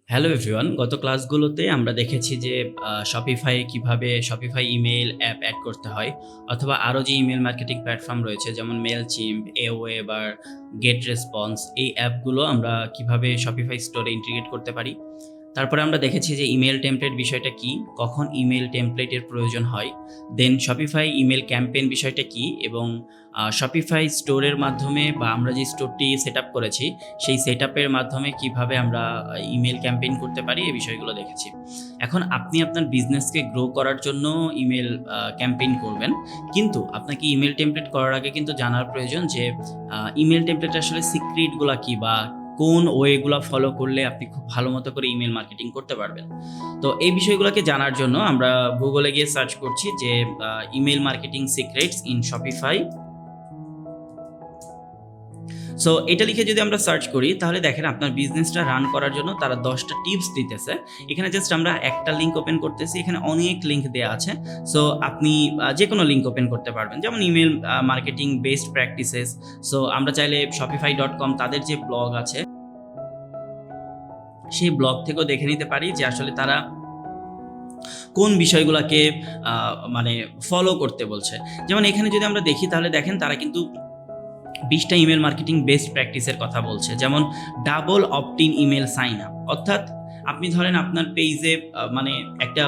Hello everyone, গত ক্লাসগুলোতে আমরা দেখেছি যে কিভাবে শপিফাই ইমেইল অ্যাপ অ্যাড করতে হয়, অথবা আরও যে ইমেল মার্কেটিং প্ল্যাটফর্ম রয়েছে যেমন মেলচিম্প, এওয়ে বা গেট রেসপন্স, এই অ্যাপগুলো আমরা কিভাবে শপিফাই স্টোরে ইন্টিগ্রেট করতে পারি। তারপরে আমরা দেখেছি যে ইমেল টেমপ্লেট বিষয়টা কি, কখন ইমেল টেমপ্লেটের প্রয়োজন হয়, দেন শপিফাই ইমেল ক্যাম্পেইন বিষয়টা কি, এবং শপিফাই স্টোরের মাধ্যমে বা আমরা যে স্টোরটি সেট আপ করেছি সেই সেট আপের মাধ্যমে কিভাবে আমরা ইমেল ক্যাম্পেইন করতে পারি, এই বিষয়গুলো দেখেছি। এখন আপনি আপনার বিজনেসকে গ্রো করার জন্য ইমেল ক্যাম্পেইন করবেন, কিন্তু আপনাকে ইমেল টেমপ্লেট করার আগে কিন্তু জানার প্রয়োজন যে ইমেল টেমপ্লেট আসলে সিক্রেটগুলো কি, বা কোন ওয়েগুলো ফলো করলে আপনি খুব ভালো মতো করে ইমেল মার্কেটিং করতে পারবেন। তো এই বিষয়গুলোকে জানার জন্য আমরা গুগলে গিয়ে সার্চ করছি যে email marketing secrets in Shopify. So এটা লিখে যদি আমরা সার্চ করি তাহলে দেখেন আপনার বিজনেসটা রান করার জন্য তারা 10টা টিপস দিতেছে। এখানে জাস্ট আমরা একটা লিঙ্ক ওপেন করতেছি, এখানে অনেক লিঙ্ক দেওয়া আছে। সো আপনি যে কোনো লিঙ্ক ওপেন করতে পারবেন, যেমন email marketing best practices. So আমরা চাইলে shopify.com তাদের যে ব্লগ আছে সেই ব্লগ থেকেও দেখে নিতে পারি যে আসলে তারা কোন বিষয়গুলোকে মানে ফলো করতে বলছে। যেমন এখানে যদি আমরা দেখি তাহলে দেখেন তারা কিন্তু 20টা ইমেল মার্কেটিং বেস্ট প্র্যাকটিসের কথা বলছে, যেমন double opt in email sign up. অর্থাৎ আপনি ধরেন আপনার পেজে মানে একটা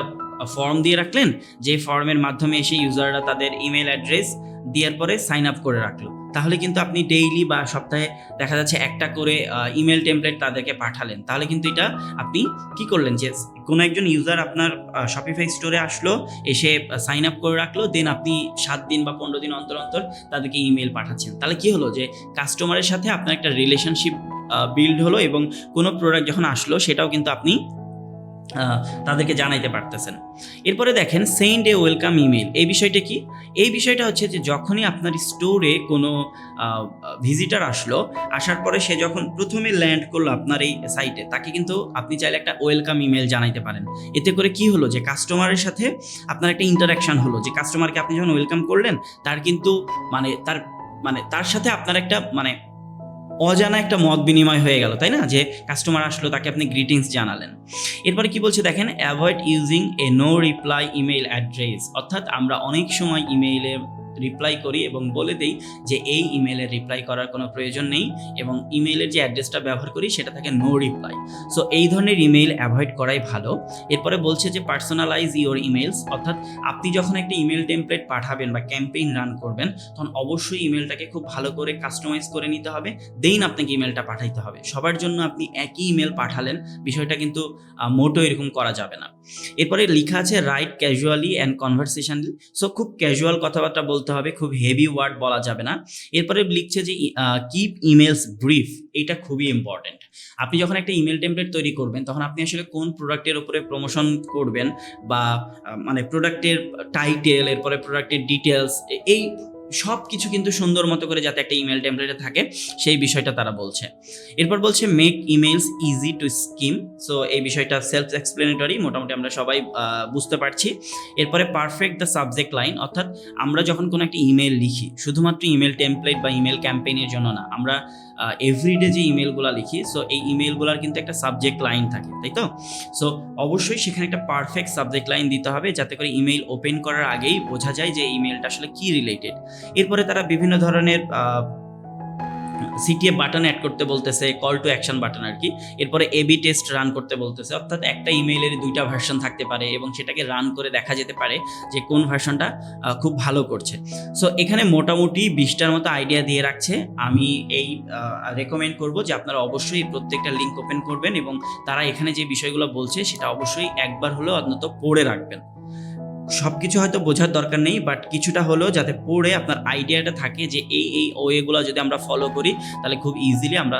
ফর্ম দিয়ে রাখলেন, যে ফর্মের মাধ্যমে এসে ইউজাররা তাদের ইমেল অ্যাড্রেস দেওয়ার পরে সাইন আপ করে রাখলো, তাহলে কিন্তু আপনি ডেইলি বা সপ্তাহে দেখা যাচ্ছে একটা করে ইমেল টেমপ্লেট তাদেরকে পাঠালেন, তাহলে কিন্তু এটা আপনি কি করলেন যে কোনো একজন ইউজার আপনার শপিফাই স্টোরে আসলো, এসে সাইন আপ করে রাখলো, দেন আপনি 7 দিন বা 15 দিন অন্তর অন্তর তাদেরকে ইমেল পাঠাচ্ছেন। তাহলে কি হলো যে কাস্টমারের সাথে আপনার একটা রিলেশনশিপ বিল্ড হলো, এবং কোনো প্রোডাক্ট যখন আসলো সেটাও কিন্তু আপনি তাদেরকে জানাইতে পারতেছেন। এরপরে দেখেন সেন্ড এ ওয়েলকাম ইমেল। এই বিষয়টা কি? এই বিষয়টা হচ্ছে যে যখনই আপনার স্টোরে কোনো ভিজিটার আসলো, আসার পরে সে যখন প্রথমে ল্যান্ড করলো আপনার এই সাইটে, তাকে কিন্তু আপনি চাইলে একটা ওয়েলকাম ইমেল জানাইতে পারেন। এতে করে কি হলো যে কাস্টমারের সাথে আপনার একটা ইন্টারাকশন হলো, যে কাস্টমারকে আপনি যখন ওয়েলকাম করলেন তার কিন্তু তার সাথে আপনার একটা অজানা একটা মত বিনিময় হয়ে গেল, তাই না? যে কাস্টমার আসলো, তাকে আপনি গ্রিটিংস জানালেন। এরপরে কি বলছে দেখেন, avoid using a no reply email address. অর্থাৎ আমরা অনেক সময় ইমেইলে রিপ্লাই করি এবং বলে দেই যে এই ইমেইলে রিপ্লাই করার কোনো প্রয়োজন নেই, এবং ইমেইলের যে অ্যাড্রেসটা ব্যবহার করি সেটা থাকে নো রিপ্লাই। সো এই ধরনের ইমেইল অ্যাভয়েড করাই ভালো। এরপরে বলছে যে পার্সোনালাইজ ইওর ইমেইলস। অর্থাৎ আপনি যখন একটা ইমেল টেমপ্লেট পাঠাবেন বা ক্যাম্পেইন রান করবেন, তখন অবশ্যই ইমেলটাকে খুব ভালো করে কাস্টমাইজ করে নিতে হবে, দেন আপনাকে ইমেলটা পাঠাইতে হবে। সবার জন্য আপনি একই ইমেল পাঠালেন, বিষয়টা কিন্তু মোটো এরকম করা যাবে না। এরপরে লেখা আছে রাইট ক্যাজুয়ালি অ্যান্ড কনভারসেশনালি। সো খুব ক্যাজুয়াল কথাবার্তা বলতে হবে, খুব হেভি ওয়ার্ড বলা যাবে না। এরপরে লিখছে যে কিপ ইমেলস ব্রিফ। এটা খুবই ইম্পর্টেন্ট। আপনি যখন একটা ইমেল টেমপ্লেট তৈরি করবেন, তখন আপনি আসলে কোন প্রোডাক্টের উপরে প্রমোশন করবেন, বা প্রোডাক্টের টাইটেল, এরপরে প্রোডাক্টের ডিটেলস, এই সব কিছু কিন্তু সুন্দর মতো করে যাতে একটা ইমেল টেমপ্লেটে থাকে সেই বিষয়টা তারা বলছে। এরপর বলছে make emails easy to scheme. So এই বিষয়টা সেলফ এক্সপ্লেনেটরি, মোটামুটি আমরা সবাই বুঝতে পারছি। এরপরে পারফেক্ট দ্য সাবজেক্ট লাইন। অর্থাৎ আমরা যখন কোনো একটা ইমেল লিখি, শুধুমাত্র ইমেল টেমপ্লেট বা ইমেল ক্যাম্পেইনের জন্য না, আমরা এভরিডে যে ইমেলগুলো লিখি, সো এই ইমেলগুলোর কিন্তু একটা সাবজেক্ট লাইন থাকে, তাই তো? সো অবশ্যই সেখানে একটা পারফেক্ট সাবজেক্ট লাইন দিতে হবে, যাতে করে ইমেল ওপেন করার আগেই বোঝা যায় যে ইমেলটা আসলে কি রিলেটেড। এরপরে তারা বিভিন্ন ধরনের সিটিএ বাটন অ্যাড করতে বলতেছে, কল টু অ্যাকশন বাটন আর কি। এরপরে এবি টেস্ট রান করতে বলতেছে, অর্থাৎ একটা ইমেইলের 2টা ভার্সন থাকতে পারে এবং সেটাকে রান করে দেখা যেতে পারে যে কোন ভার্সনটা খুব ভালো করছে। সো এখানে মোটামুটি 20টার মতো আইডিয়া দিয়ে রাখছে। আমি এই রেকমেন্ড করব যে আপনারা অবশ্যই প্রত্যেকটা লিঙ্ক ওপেন করবেন, এবং তারা এখানে যে বিষয়গুলো বলছে সেটা অবশ্যই একবার হলেও অন্তত পড়ে রাখবেন। সব কিছু হয়তো বোঝার দরকার নেই, বাট কিছুটা হলেও যাতে পড়ে আপনার আইডিয়াটা থাকে যে এই ওয়েগুলো যদি আমরা ফলো করি, তাহলে খুব ইজিলি আমরা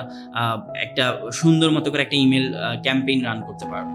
একটা সুন্দর মতো করে একটা ইমেল ক্যাম্পেইন রান করতে পারবো।